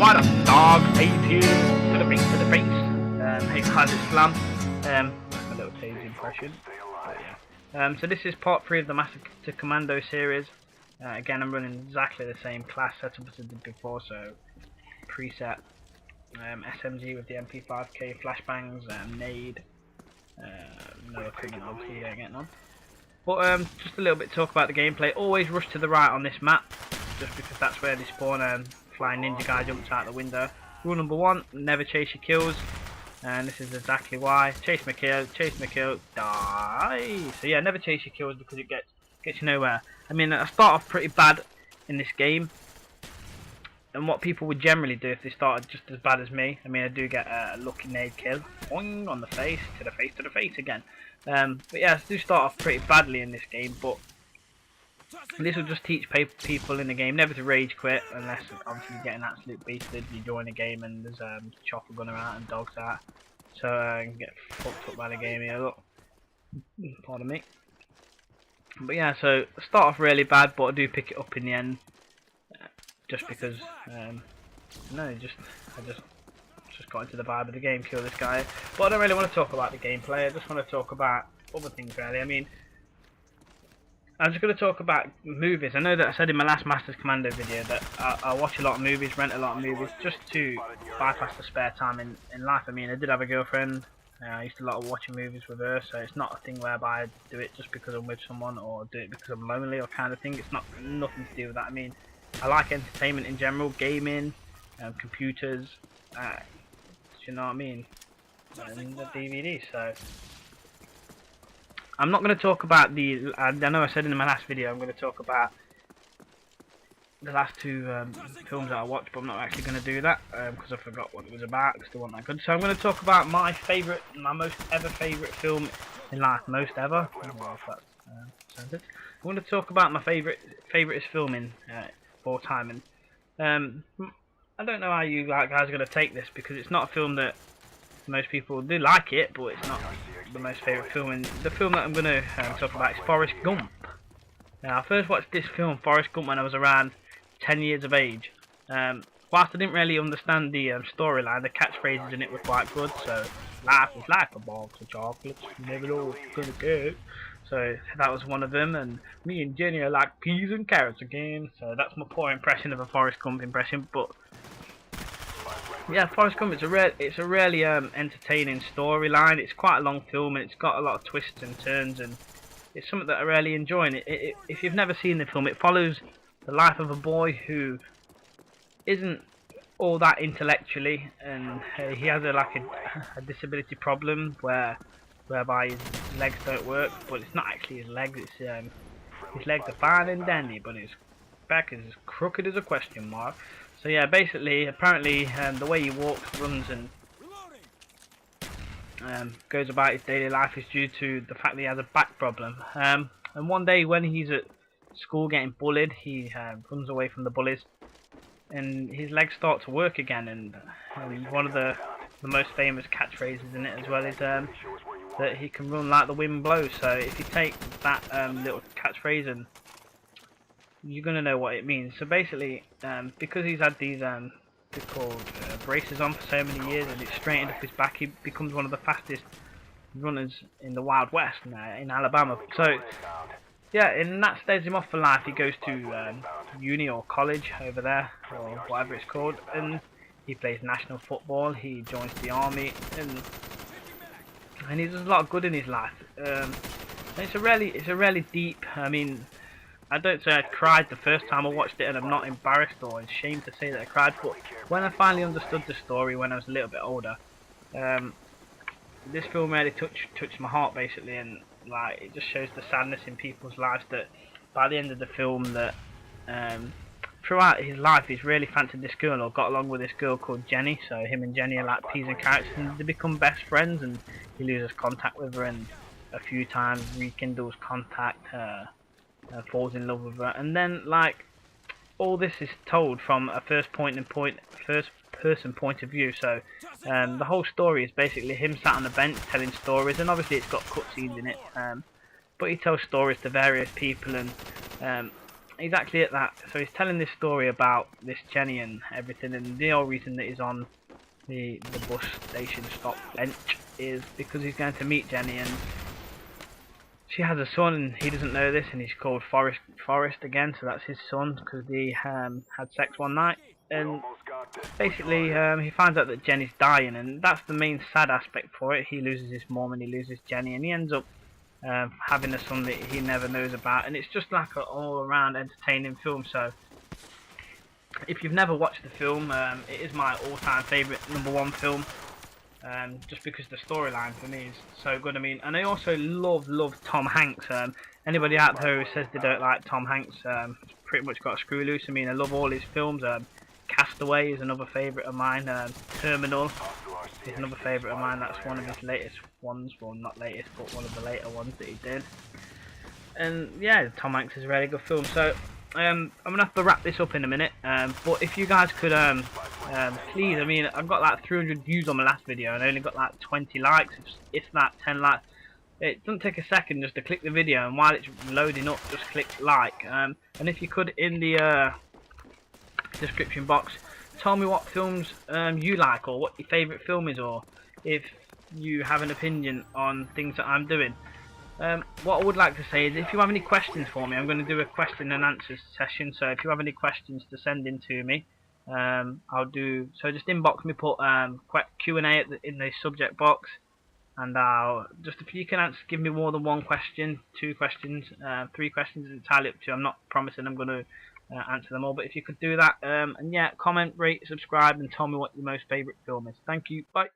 What a dog, 18 to the face, to the face. Hey guys, it's Slam. A little Tazy impression. But yeah. So this is part 3 of the Master Commando series. Again, I'm running exactly the same class setup as I did before, so preset SMG with the MP5K flashbangs, nade, no equipment obviously, you don't get none. But just a little bit to talk about the gameplay. Always rush to the right on this map, just because that's where they spawn. Flying ninja guy jumps out the window. Rule number 1: never chase your kills, and this is exactly why. Chase my kill, die. So yeah, never chase your kills because it gets you nowhere. I mean, I start off pretty bad in this game, and what people would generally do if they started just as bad as me. I mean, I do get a lucky nade kill, boing, on the face, to the face, to the face again. But yeah, I do start off pretty badly in this game, but this will just teach people in the game never to rage quit, unless obviously you get an absolute beasted. You join a game and there's chopper gunner out and dogs out, so you can get fucked up by the game here. Look, pardon me. But yeah, so I start off really bad, but I do pick it up in the end, just because I just got into the vibe of the game, kill this guy. But I don't really want to talk about the gameplay. I just want to talk about other things really. I mean, I'm just going to talk about movies. I know that I said in my last Masters Commando video that I watch a lot of movies, rent a lot of movies, just to bypass the spare time in life. I mean, I did have a girlfriend. I used to lot of watching movies with her, so it's not a thing whereby I do it just because I'm with someone or do it because I'm lonely or kind of thing. It's nothing to do with that. I mean, I like entertainment in general, gaming, computers, you know what I mean, and the DVD. So I'm not going to talk about the. I know I said in my last video I'm going to talk about the last 2 films that I watched, but I'm not actually going to do that because I forgot what it was about. Because they weren't that good. So I'm going to talk about my most ever favourite film in life. Most ever. I don't know if that's sentence. I'm going to talk about my favouriteest film in all time, and I don't know how you guys are going to take this, because it's not a film that most people do like it, but it's not the most favourite film. And the film that I'm going to talk about is Forrest Gump. Now, I first watched this film, Forrest Gump, when I was around 10 years of age. Whilst I didn't really understand the storyline, the catchphrases in it were quite good. So, life is like a box of chocolates, you never know what you're going to get. So that was one of them, and me and Jenny are like peas and carrots again. So that's my poor impression of a Forrest Gump impression. But yeah, Forrest Gump, it's a really entertaining storyline. It's quite a long film, and it's got a lot of twists and turns, and it's something that I really enjoy. And if you've never seen the film, it follows the life of a boy who isn't all that intellectually, and he has a disability problem whereby his legs don't work, but it's not actually his legs. It's his legs are fine and dandy, but his back is as crooked as a question mark. So yeah, basically, apparently, the way he walks, runs, and goes about his daily life is due to the fact that he has a back problem. And one day when he's at school getting bullied, he runs away from the bullies, and his legs start to work again. And one of the most famous catchphrases in it as well is that he can run like the wind blows. So if you take that little catchphrase, and you're gonna know what it means. So basically, because he's had these they're called braces on for so many years, and it's straightened up his back, he becomes one of the fastest runners in the Wild West in Alabama. So yeah, and that stays him off for life. He goes to uni or college over there, or whatever it's called, and he plays national football. He joins the army, and he does a lot of good in his life. And it's a really deep. I mean, I don't say I cried the first time I watched it, and I'm not embarrassed or ashamed to say that I cried. But when I finally understood the story when I was a little bit older, this film really touched my heart basically, and like it just shows the sadness in people's lives. That by the end of the film, that throughout his life he's really fancied this girl, or got along with this girl called Jenny. So him and Jenny are like peas and carrots, and they become best friends, and he loses contact with her, and a few times rekindles contact, falls in love with her, and then like all this is told from a first person point of view. So the whole story is basically him sat on the bench telling stories, and obviously it's got cutscenes in it, but he tells stories to various people, and exactly at that. So he's telling this story about this Jenny and everything, and the whole reason that he's on the bus station stop bench is because he's going to meet Jenny, and she has a son, and he doesn't know this, and he's called Forrest again, so that's his son, because they had sex one night, and basically he finds out that Jenny's dying, and that's the main sad aspect for it. He loses his mom and he loses Jenny, and he ends up having a son that he never knows about, and it's just like an all-around entertaining film. So if you've never watched the film, it is my all-time favourite #1 film, just because the storyline for me is so good. I mean, and I also love Tom Hanks. Anybody out there who says they don't like Tom Hanks, pretty much got a screw loose. I mean, I love all his films. Castaway is another favourite of mine. Terminal is another favourite of mine. That's one of his latest ones. Well, not latest, but one of the later ones that he did. And yeah, Tom Hanks is a really good film. So I'm gonna have to wrap this up in a minute. But if you guys could please, I mean, I've got like 300 views on my last video and I only got like 20 likes, if that 10 likes. It doesn't take a second just to click the video, and while it's loading up, just click like. And if you could, in the description box, tell me what films you like, or what your favourite film is, or if you have an opinion on things that I'm doing. What I would like to say is, if you have any questions for me, I'm going to do a question and answers session, so if you have any questions to send in to me, I'll do so. Just inbox me, put Q&A in the subject box, and I'll just, if you can answer, give me more than one question, 2 questions, 3 questions, it's entirely up to you. I'm not promising I'm going to answer them all, but if you could do that, and yeah, comment, rate, subscribe, and tell me what your most favourite film is. Thank you, bye.